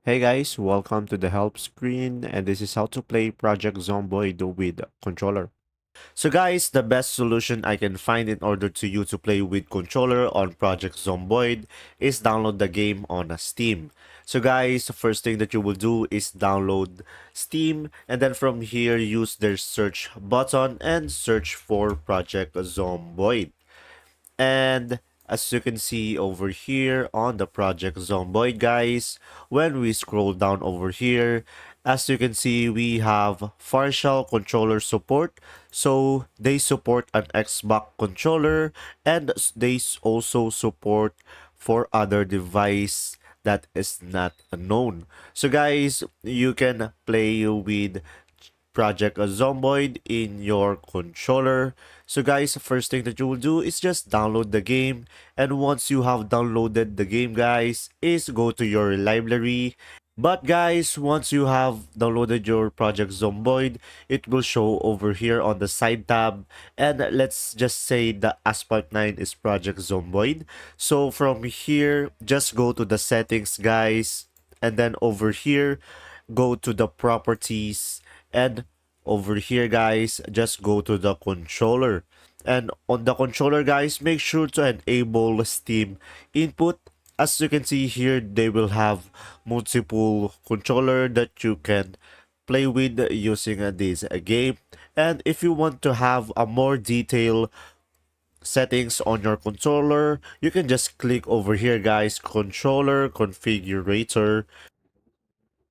Hey guys, welcome to the help screen, and this is how to play Project Zomboid with controller. So guys, the best solution I can find in order to you to play with controller on Project Zomboid is download the game on Steam. So guys, the first thing that you will do is download Steam, and then from here use their search button and search for Project Zomboid. And as you can see over here on the Project Zomboid, guys, when we scroll down over here, as you can see, we have partial controller support. So they support an Xbox controller, and they also support for other device that is not known. So guys, you can play with Project Zomboid in your controller. So guys, the first thing that you will do is just download the game, and once you have downloaded the game, guys, is go to your library. But guys, once you have downloaded your Project Zomboid, it will show over here on the side tab, and let's just say the Asphalt 9 is Project Zomboid. So from here, just go to the settings, guys, and then over here go to the properties, and over here, guys, just go to the controller. And on the controller, guys, make sure to enable Steam input. As you can see here, they will have multiple controller that you can play with using this game. And if you want to have a more detailed settings on your controller, you can just click over here, guys, controller configurator.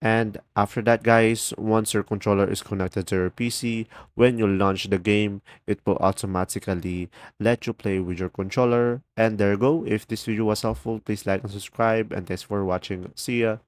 And after that, guys, once your controller is connected to your PC, when you launch the game, it will automatically let you play with your controller. And there you go. If this video was helpful, please like and subscribe. And thanks for watching. See ya.